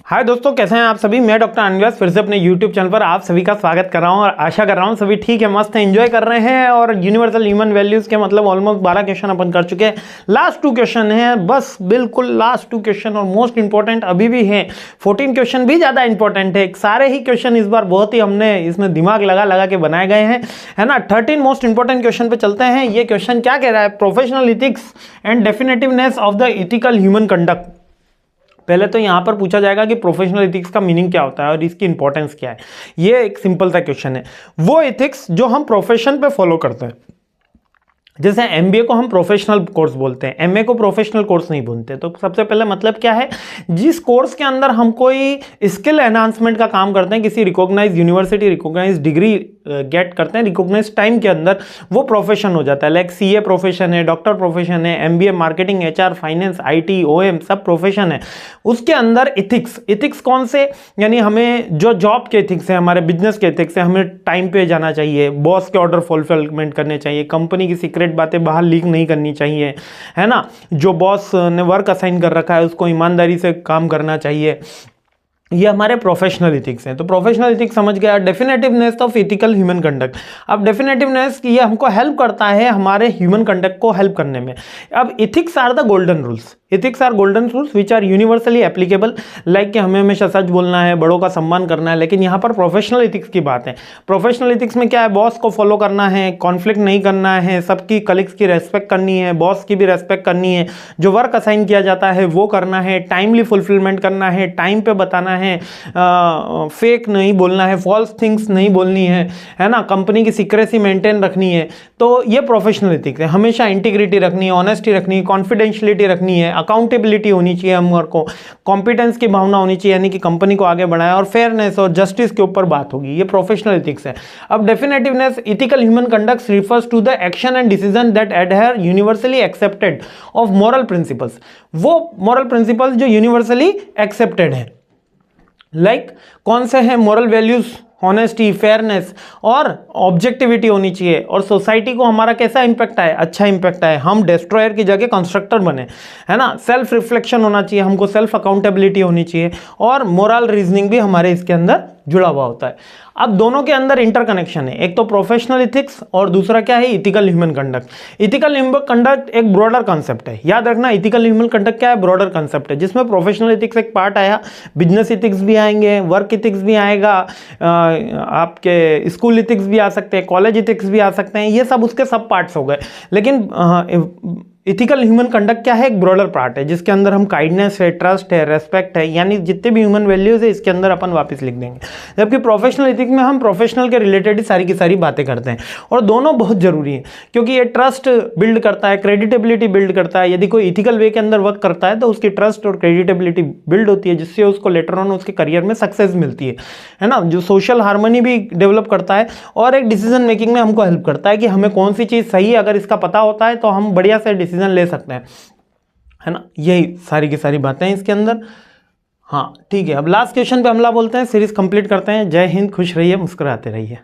हाय दोस्तों, कैसे हैं आप सभी। मैं डॉक्टर अनव्यास फिर से अपने यूट्यूब चैनल पर आप सभी का स्वागत कर रहा हूं और आशा कर रहा हूं सभी ठीक है, मस्त है, एंजॉय कर रहे हैं। और यूनिवर्सल ह्यूमन वैल्यूज के मतलब ऑलमोस्ट 12 क्वेश्चन अपन कर चुके हैं। लास्ट 2 क्वेश्चन हैं, बस बिल्कुल लास्ट 2 क्वेश्चन और मोस्ट इंपॉर्टेंट अभी भी हैं। 14 क्वेश्चन भी ज़्यादा इंपॉर्टेंट है। सारे ही क्वेश्चन इस बार बहुत ही हमने इसमें दिमाग लगा लगा के बनाए गए हैं, है ना। 13 मोस्ट इंपॉर्टेंट क्वेश्चन पे चलते हैं। ये क्वेश्चन क्या कह रहा है, professional ethics and definitiveness of the ethical human conduct. पहले तो यहां पर पूछा जाएगा कि प्रोफेशनल एथिक्स का मीनिंग क्या होता है और इसकी इंपॉर्टेंस क्या है। ये एक सिंपल सा क्वेश्चन है। वो एथिक्स जो हम प्रोफेशन पे फॉलो करते हैं, जैसे एमबीए को हम प्रोफेशनल कोर्स बोलते हैं, एमए को प्रोफेशनल कोर्स नहीं बोलते। तो सबसे पहले मतलब क्या है, जिस कोर्स के अंदर हम कोई स्किल एनहांसमेंट का काम करते हैं, किसी recognise university recognise degree get करते हैं रिकॉग्नाइज टाइम के अंदर, वो प्रोफेशन हो जाता है। लाइक सीए प्रोफेशन है, डॉक्टर प्रोफेशन है, MBA marketing, HR, finance, IT, OM सब प्रोफेशन है। उसके अंदर इथिक्स कौन से, यानी हमें जो जॉब के इथिक्स है, हमारे बिजनेस के इथिक्स है, हमें टाइम पे जाना चाहिए, बॉस के ऑर्डर फुलफिलमेंट करने चाहिए, कंपनी की सीक्रेट बातें बाहर लीक नहीं करनी चाहिए, है ना। जो बॉस ने वर्क असाइन कर रखा है उसको ईमानदारी से काम करना चाहिए। ये हमारे प्रोफेशनल इथिक्स हैं। तो प्रोफेशनल इथिक्स समझ गया। डेफिनेटिवनेस ऑफ इथिकल ह्यूमन कंडक्ट। अब डेफिनेटिवनेस ये हमको हेल्प करता है हमारे ह्यूमन कंडक्ट को हेल्प करने में। अब ethics are the golden rules. Ethics are golden rules which are universally applicable. Like कि हमें हमेशा सच बोलना है, बड़ों का सम्मान करना है। लेकिन यहाँ पर प्रोफेशनल इथिक्स की बात है। प्रोफेशनल इथिक्स में क्या है, बॉस को फॉलो करना है, कॉन्फ्लिक्ट नहीं करना है, सबकी कलीग्स की रेस्पेक्ट करनी है, बॉस की भी रेस्पेक्ट करनी है, जो वर्क असाइन किया जाता है वो करना है, टाइमली फुलफिलमेंट करना है, टाइम पे बताना है, फेक नहीं बोलना है, फॉल्स थिंग्स नहीं बोलनी है ना, कंपनी की सीक्रेसी मेंटेन रखनी है। तो ये प्रोफेशनल इथिक्स है। हमेशा इंटीग्रिटी रखनी है, ऑनेस्टी रखनी है, कॉन्फिडेंशियलिटी रखनी है, अकाउंटेबिलिटी होनी चाहिए, हम को कॉम्पिटेंस की भावना होनी चाहिए, यानी कि कंपनी को आगे बढ़ाए, और फेयरनेस और जस्टिस के ऊपर बात होगी। ये प्रोफेशनल इथिक्स है। अब definitiveness, ethical human conduct refers to the action and decision that adhere universally accepted of moral principles. वो मॉरल प्रिंसिपल्स जो यूनिवर्सली एक्सेप्टेड है। लाइक कौन से हैं मॉरल वैल्यूज, ऑनेस्टी, फेयरनेस और ऑब्जेक्टिविटी होनी चाहिए। और सोसाइटी को हमारा कैसा इंपैक्ट आए, अच्छा इंपैक्ट आए, हम डिस्ट्रॉयर की जगह कंस्ट्रक्टर बने, है ना। सेल्फ रिफ्लेक्शन होना चाहिए, हमको सेल्फ अकाउंटेबिलिटी होनी चाहिए, और मोरल रीजनिंग भी हमारे इसके अंदर जुड़ा हुआ होता है। अब दोनों के अंदर इंटरकनेक्शन है, एक तो प्रोफेशनल इथिक्स और दूसरा क्या है, ethical human conduct. Ethical human conduct एक ब्रॉडर कॉन्सेप्ट है, याद रखना। इथिकल ह्यूमन कंडक्ट क्या है, ब्रॉडर कॉन्सेप्ट है, जिसमें प्रोफेशनल इथिक्स एक पार्ट आया, बिजनेस इथिक्स भी आएंगे, वर्क इथिक्स भी आएगा, आपके स्कूल इथिक्स भी आ सकते हैं, कॉलेज इथिक्स भी आ सकते हैं। ये सब उसके सब पार्ट्स हो गए। लेकिन इथिकल ह्यूमन कंडक्ट क्या है, एक ब्रॉडर पार्ट है, जिसके अंदर हम काइंडनेस है, ट्रस्ट है, रेस्पेक्ट है, यानी जितने भी ह्यूमन वैल्यूज है इसके अंदर अपन वापस लिख देंगे। जबकि प्रोफेशनल इथिक्स में हम प्रोफेशनल के रिलेटेड ही सारी की सारी बातें करते हैं, और दोनों बहुत जरूरी है, क्योंकि ये ट्रस्ट बिल्ड करता है, क्रेडिटेबिलिटी बिल्ड करता है। यदि कोई इथिकल वे के अंदर वर्क करता है तो उसकी ट्रस्ट और क्रेडिटेबिलिटी बिल्ड होती है, जिससे उसको लेटर ऑन उसके करियर में सक्सेस मिलती है ना। जो सोशल हार्मनी भी डेवलप करता है, और एक डिसीजन मेकिंग में हमको हेल्प करता है कि हमें कौन सी चीज़ सही है, अगर इसका पता होता है तो हम बढ़िया से डिसीजन ले सकते हैं, है ना। यही सारी की सारी बातें हैं इसके अंदर। हाँ ठीक है, अब लास्ट क्वेश्चन पे हमला बोलते हैं, सीरीज कंप्लीट करते हैं। जय हिंद, खुश रहिए, मुस्कुराते रहिए।